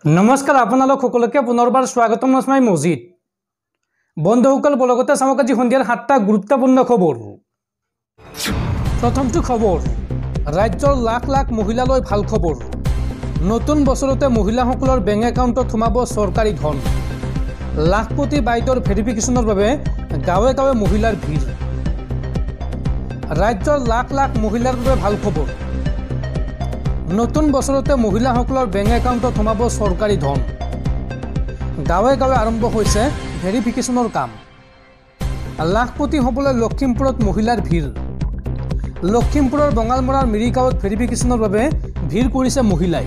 नमस्कार आपनालोक सकलोके पुनर्बार स्वागतम नस्माई मजिद बंधुসকল बलगते चामक आज सन्धियार 7टा गुरुत्वपूर्ण खबर। प्रथमটো खबर राज्यर लाख लाख महिलाলৈ ভাল खबर। नतुन बछरते महिलाসকলৰ बेंक एकाउंटत सोमाब सरकारी धन। लाखपति बाइटर भेरिफिकेशনৰ বাবে गावे गावे महिलार ভিৰ। राज्यर लाख लाख महिलार বাবে ভাল खबर। नतुन बछरते महिलाসকলৰ बेंक एकाउंटत सोमाब सरकारी धन। गावे गावे आरम्भ होइसे भेरिफिकेशনৰ काम। लाखपति हबले लखीमपुरत महिलार ভিৰ। लखीमपुৰৰ बंगालमरार मिरिगाঁৱত भेरिफिकेशনৰ বাবে ভিৰ কৰিছে মহিলাই।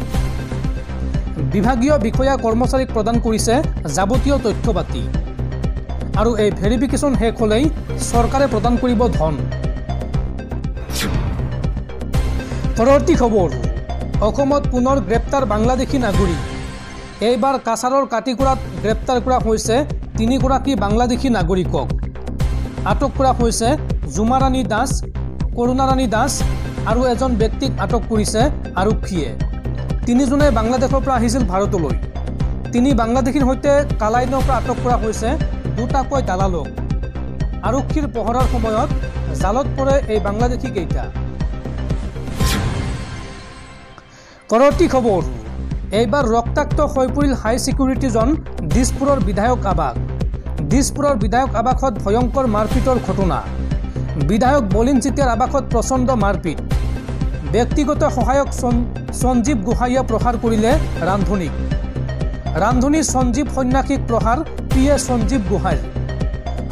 বিভাগীয় বিষয়া কৰ্মচাৰীক প্ৰদান কৰিছে যাৱতীয় তথ্যপাতি আৰু এই भेरिफिकेशन শেষ হ'লেই চৰকাৰে প্ৰদান কৰিব ধন। পৰৱৰ্তী খবৰ অসমত পুনৰ গ্ৰেপ্তাৰ বাংলাদেশী নাগৰিক। এইবাৰ কাছাৰৰ কাটিকুৰাত গ্ৰেপ্তাৰ কৰা হৈছে 3 গৰাকী বাংলাদেশী নাগৰিকক। আটক কৰা হৈছে জুমাৰাণী দাস, কৰুণাৰাণী দাস আৰু এজন ব্যক্তিক আটক কৰিছে আৰক্ষীয়ে। 3 জনে বাংলাদেশৰ পৰা আহিছিল ভাৰতলৈ। 3 বাংলাদেশীৰ সৈতে কালাইনৰ পৰা আটক কৰা হৈছে 2টাকৈ দালালক। আৰক্ষীৰ পহৰাৰ সময়ত জালত পৰে এই বাংলাদেশী কেইটা। পৰৱৰ্তী খবৰ এইবাৰ ৰক্তাক্ত হৈ পৰিল হাই সিকিউৰিটিজন দিছপুৰৰ বিধায়ক আবাস। দিছপুৰৰ বিধায়ক আবাসত ভয়ংকৰ মাৰপিটৰ ঘটনা। বিধায়ক বলিন চিতিয়াৰ আবাসত প্ৰচণ্ড মাৰপিট। ব্যক্তিগত সহায়ক সঞ্জীৱ গোহাঁইয়ে প্ৰহাৰ কৰিলে ৰান্ধনীক। ৰান্ধনী সঞ্জীৱ সন্যাসীক প্ৰহাৰ পিএ সঞ্জীৱ গোহাঁইৰ।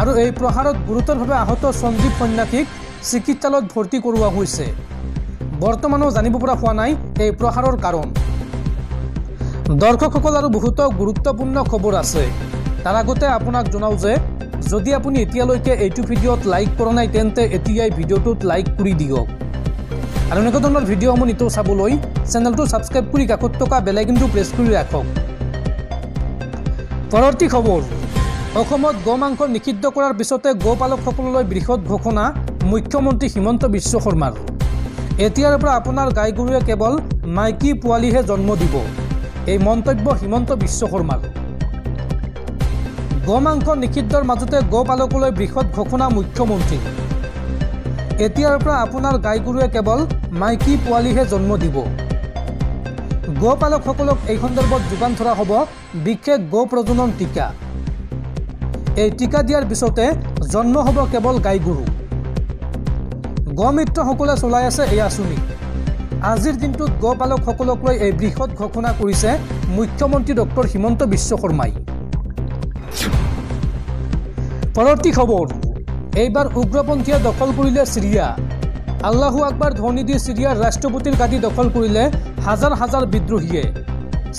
আৰু এই প্ৰহাৰত গুৰুতৰভাৱে আহত সঞ্জীৱ সন্যাসীক চিকিৎসালয়ত ভৰ্তি কৰোৱা হৈছে। বৰ্তমানো জানিব পৰা হোৱা নাই এই প্ৰহাৰৰ কাৰণ। দৰ্শকসকল আৰু বহুতো গুৰুত্বপূৰ্ণ খবৰ আছে। তাৰ আগতে আপোনাক জনাও যে যদি আপুনি এতিয়ালৈকে এইটো ভিডিঅ'ত লাইক কৰা নাই তেন্তে এতিয়াই ভিডিঅ'টোত লাইক কৰি দিয়ক। আৰু এনেকুৱা ধৰণৰ ভিডিঅ'সমূহ নিতৌ চাবলৈ চেনেলটো ছাবস্ক্ৰাইব কৰি কাষত থকা বেল আইকনটো প্ৰেছ কৰি ৰাখক। পৰৱৰ্তী খবৰ অসমত গোমাংস নিষিদ্ধ কৰাৰ পিছতে গোপালকসকললৈ বৃহৎ ঘোষণা মুখ্যমন্ত্ৰী হিমন্ত বিশ্ব শৰ্মাৰ। এতিয়াৰ পৰা আপোনাৰ গাই গৰুৱে কেৱল মাইকী পোৱালিহে জন্ম দিব, এই মন্তব্য হিমন্ত বিশ্ব শৰ্মাৰ। গোমাংস নিষিদ্ধৰ মাজতে গোপালকলৈ বৃহৎ ঘোষণা মুখ্যমন্ত্ৰী। এতিয়াৰ পৰা আপোনাৰ গাই গৰুৱে কেৱল মাইকী পোৱালিহে জন্ম দিব। গোপালকসকলক এই সন্দৰ্ভত যোগান ধৰা হ'ব বিশেষ গো প্ৰজনন টিকা। এই টিকা দিয়াৰ পিছতে জন্ম হ'ব কেৱল গাই গৰু। গোমিত্ৰসকলে চলাই আছে এই আঁচনি। আজিৰ দিনটোত গোপালকসকলক লৈ এই বৃহৎ ঘোষণা কৰিছে মুখ্যমন্ত্ৰী ডক্টৰ হিমন্ত বিশ্ব শৰ্মাই। পৰৱৰ্তী খবৰ এইবাৰ উগ্ৰপন্থীয়ে দখল কৰিলে চিৰিয়া। আল্লাহু আকবাৰ ধ্বনি দি চিৰিয়াৰ ৰাষ্ট্ৰপতিৰ গাদী দখল কৰিলে হাজাৰ হাজাৰ বিদ্ৰোহীয়ে।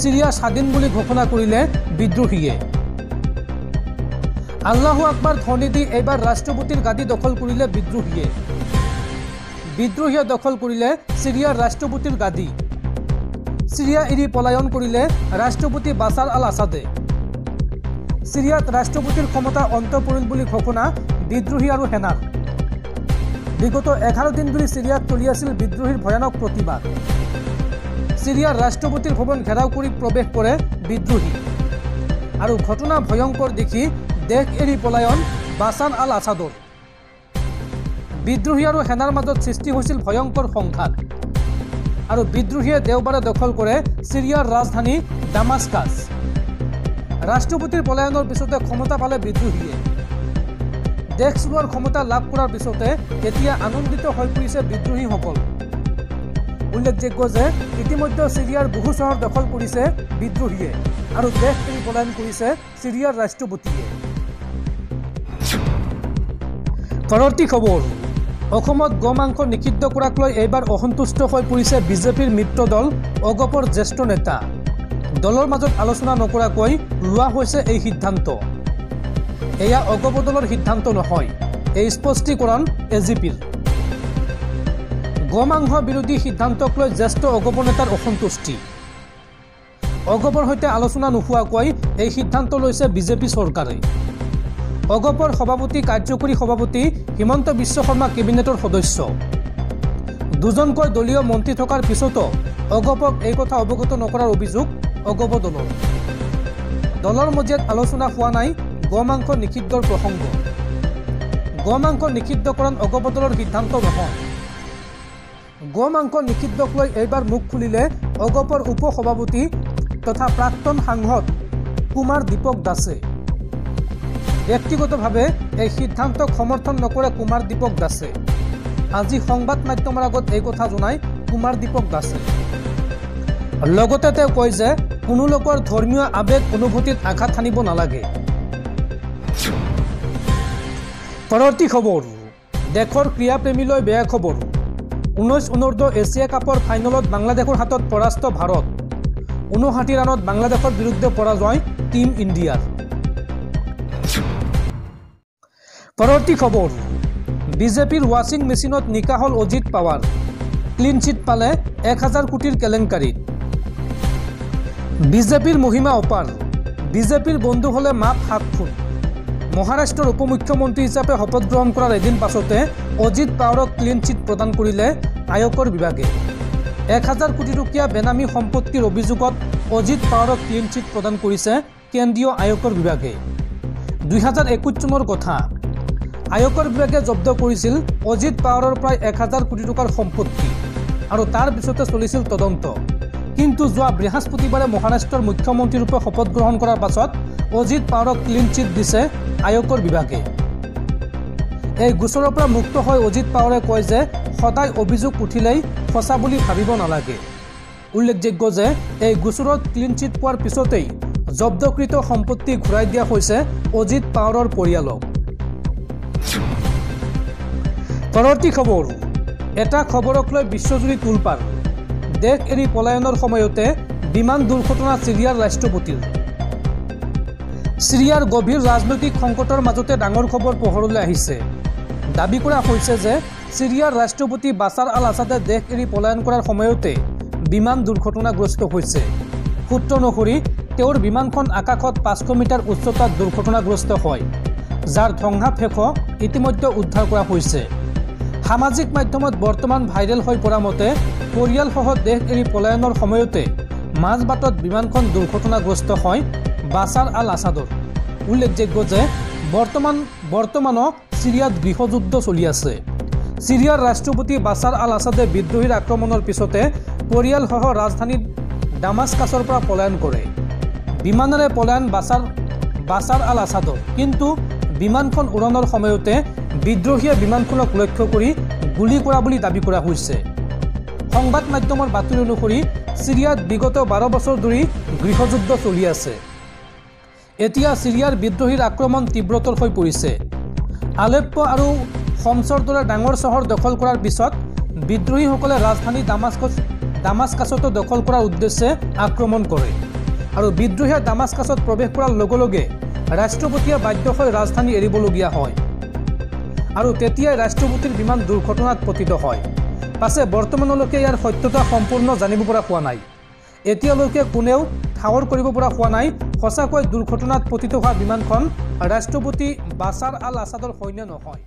চিৰিয়া স্বাধীন বুলি ঘোষণা কৰিলে বিদ্ৰোহীয়ে। আল্লাহু আকবাৰ ধ্বনি দি এইবাৰ ৰাষ্ট্ৰপতিৰ গাদী দখল কৰিলে বিদ্ৰোহীয়ে। বিদ্ৰোহীয়ে দখল কৰিলে চিৰিয়াৰ ৰাষ্ট্ৰপতিৰ গাদী। চিৰিয়া এৰি পলায়ন কৰিলে ৰাষ্ট্ৰপতি বাছাৰ আল আছাদে। চিৰিয়াত ৰাষ্ট্ৰপতিৰ ক্ষমতা অন্ত পৰিল বুলি ঘোষণা বিদ্ৰোহী আৰু সেনাৰ। বিগত 11 দিন ধৰি চিৰিয়াত চলি আছিল বিদ্ৰোহীৰ ভয়ানক প্ৰতিবাদ। চিৰিয়াৰ ৰাষ্ট্ৰপতিৰ ভৱন ঘেৰাও কৰি প্ৰৱেশ কৰে বিদ্ৰোহী। আৰু ঘটনা ভয়ংকৰ দেখি দেশ এৰি পলায়ন বাছাৰ আল আছাদৰ। বিদ্ৰোহী আৰু সেনাৰ মাজত সৃষ্টি হৈছিল ভয়ংকৰ সংঘাত। আৰু বিদ্ৰোহীয়ে দেওবাৰে দখল কৰে চিৰিয়াৰ ৰাজধানী ডামাস্কাছ। ৰাষ্ট্ৰপতিৰ পলায়নৰ পিছতে ক্ষমতা পালে বিদ্ৰোহীয়ে। দেশ চলোৱাৰ ক্ষমতা লাভ কৰাৰ পিছতে এতিয়া আনন্দিত হৈ পৰিছে বিদ্ৰোহীসকল। উল্লেখযোগ্য যে ইতিমধ্যে চিৰিয়াৰ বহু চহৰ দখল কৰিছে বিদ্ৰোহীয়ে আৰু দেশ এৰি পলায়ন কৰিছে চিৰিয়াৰ ৰাষ্ট্ৰপতিয়ে। পৰৱৰ্তী খবৰ অসমত গোমাংস নিষিদ্ধ কৰাক লৈ এইবাৰ অসন্তুষ্ট হৈ পৰিছে বিজেপিৰ মিত্ৰ দল অগপৰ জ্যেষ্ঠ নেতা। দলৰ মাজত আলোচনা নকৰাকৈ লোৱা হৈছে এই সিদ্ধান্ত। এয়া অগপ দলৰ সিদ্ধান্ত নহয়, এই স্পষ্টীকৰণ এজিপিৰ। গোমাংস বিৰোধী সিদ্ধান্তক লৈ জ্যেষ্ঠ অগপ নেতাৰ অসন্তুষ্টি। অগপৰ সৈতে আলোচনা নোহোৱাকৈ এই সিদ্ধান্ত লৈছে বিজেপি চৰকাৰে। অগপৰ সভাপতি কাৰ্যকৰী সভাপতি হিমন্ত বিশ্ব শৰ্মা কেবিনেটৰ সদস্য। দুজনকৈ দলীয় মন্ত্ৰী থকাৰ পিছতো অগপক এই কথা অৱগত নকৰাৰ অভিযোগ অগপ দলৰ। দলৰ মজিয়াত আলোচনা হোৱা নাই গোমাংস নিষিদ্ধৰ প্ৰসংগ। গোমাংস নিষিদ্ধকৰণ অগপ দলৰ সিদ্ধান্ত নহয়। গোমাংস নিষিদ্ধক লৈ এইবাৰ মুখ খুলিলে অগপৰ উপ সভাপতি তথা প্ৰাক্তন সাংসদ কুমাৰ দীপক দাসে। ব্যক্তিগতভাৱে এই সিদ্ধান্তক সমৰ্থন নকৰে কুমাৰ দীপক দাসে। আজি সংবাদ মাধ্যমৰ আগত এই কথা জনায় কুমাৰ দীপক দাসে। লগতে তেওঁ কয় যে কোনো লোকৰ ধৰ্মীয় আৱেগ অনুভূতিত আঘাত সানিব নালাগে। পৰৱৰ্তী খবৰ, দেশৰ ক্ৰীড়াপ্ৰেমীলৈ বেয়া খবৰ। 19 অনূৰ্ধ্ব এছিয়া কাপৰ ফাইনেলত বাংলাদেশৰ হাতত পৰাস্ত ভাৰত। 59 ৰানত বাংলাদেশৰ বিৰুদ্ধে পৰাজয় টিম ইণ্ডিয়াৰ। পৰৱৰ্তী খবৰ, বিজেপিৰ ৱাশ্বিং মেচিনত নিকা হ'ল অজিত পাৱাৰ। ক্লিন চিট পালে 1000 কোটিৰ কেলেংকাৰীত। বিজেপিৰ মহিমা অপাৰ। বিজেপিৰ বন্ধু হ'লে মাপ 7 খুন। মহাৰাষ্ট্ৰৰ উপ মুখ্যমন্ত্ৰী হিচাপে শপত গ্ৰহণ কৰাৰ এদিন পাছতে অজিত পাৱাৰক ক্লিন চিট প্ৰদান কৰিলে আয়কৰ বিভাগে। 1000 কোটি টকীয়া বেনামী সম্পত্তিৰ অভিযোগত অজিত পাৱাৰক ক্লিন চিট প্ৰদান কৰিছে কেন্দ্ৰীয় আয়কৰ বিভাগে। 2021 চনৰ কথা। আয়কৰ বিভাগে জব্দ কৰিছিল অজিত পাৱাৰৰ প্ৰায় 1000 কোটি টকাৰ সম্পত্তি আৰু তাৰ পিছতে চলিছিল তদন্ত। কিন্তু যোৱা বৃহস্পতিবাৰে মহাৰাষ্ট্ৰৰ মুখ্যমন্ত্ৰীৰূপে শপত গ্ৰহণ কৰাৰ পাছত অজিত পাৱাৰক ক্লিন চিট দিছে আয়কৰ বিভাগে। এই গোচৰৰ পৰা মুক্ত হৈ অজিত পাৱাৰে কয় যে সদায় অভিযোগ উঠিলেই সঁচা বুলি ভাবিব নালাগে। উল্লেখযোগ্য যে এই গোচৰত ক্লিন চিট পোৱাৰ পিছতেই জব্দকৃত সম্পত্তি ঘূৰাই দিয়া হৈছে অজিত পাৱাৰৰ পৰিয়ালক। পৰৱৰ্তী খবৰ, এটা খবৰক লৈ বিশ্বজুৰি তোলপাৰ। দেশ এৰি পলায়নৰ সময়তে বিমান দুৰ্ঘটনা চিৰিয়াৰ ৰাষ্ট্ৰপতিৰ। চিৰিয়াৰ গভীৰ ৰাজনৈতিক সংকটৰ মাজতে ডাঙৰ খবৰ পোহৰলৈ আহিছে। দাবী কৰা হৈছে যে চিৰিয়াৰ ৰাষ্ট্ৰপতি বাছাৰ আল আছাদে দেশ এৰি পলায়ন কৰাৰ সময়তে বিমান দুৰ্ঘটনাগ্ৰস্ত হৈছে। সূত্ৰ অনুসৰি তেওঁৰ বিমানখন আকাশত 500 মিটাৰ উচ্চতাত দুৰ্ঘটনাগ্ৰস্ত হয়, যাৰ ধ্বংসাৱশেষ ইতিমধ্যে উদ্ধাৰ কৰা হৈছে। সামাজিক মাধ্যমত বৰ্তমান ভাইৰেল হৈ পৰা মতে পৰিয়ালসহ দেশ এৰি পলায়নৰ সময়তে মাজবাটত বিমানখন দুৰ্ঘটনাগ্ৰস্ত হয় বাছাৰ আল আছাদৰ। উল্লেখযোগ্য যে বৰ্তমানো চিৰিয়াত গৃহযুদ্ধ চলি আছে। চিৰিয়াৰ ৰাষ্ট্ৰপতি বাছাৰ আল আছাদে বিদ্ৰোহীৰ আক্ৰমণৰ পিছতে পৰিয়ালসহ ৰাজধানী ডামাস্কাছৰ পৰা পলায়ন কৰে। বিমানেৰে পলায়ন বাছাৰ আল আছাদৰ, কিন্তু বিমানখন উৰণৰ সময়তে বিদ্ৰোহীয়ে বিমানখনক লক্ষ্য কৰি গুলী কৰা বুলি দাবী কৰা হৈছে। সংবাদ মাধ্যমৰ বাতৰি অনুসৰি চিৰিয়াত বিগত 12 বছৰ ধৰি গৃহযুদ্ধ চলি আছে। এতিয়া চিৰিয়াৰ বিদ্ৰোহীৰ আক্ৰমণ তীব্ৰতৰ হৈ পৰিছে। আলেপ্পো আৰু হমছৰ দৰে ডাঙৰ চহৰ দখল কৰাৰ পিছত বিদ্ৰোহীসকলে ৰাজধানী ডামাস্কাছতো দখল কৰাৰ উদ্দেশ্যে আক্ৰমণ কৰে আৰু বিদ্ৰোহীয়ে ডামাস্কাছত প্ৰৱেশ কৰাৰ লগে লগে ৰাষ্ট্ৰপতিয়ে বাধ্য হৈ ৰাজধানী এৰিবলগীয়া হয় আৰু তেতিয়াই ৰাষ্ট্ৰপতিৰ বিমান দুৰ্ঘটনাত পতিত হয়। পাছে বৰ্তমানলৈকে ইয়াৰ সত্যতা সম্পূৰ্ণ জানিব পৰা হোৱা নাই। এতিয়ালৈকে কোনেও ঠাৱৰ কৰিব পৰা হোৱা নাই সঁচাকৈ দুৰ্ঘটনাত পতিত হোৱা বিমানখন ৰাষ্ট্ৰপতি বাছাৰ আল আছাদৰ সৈন্য নহয়।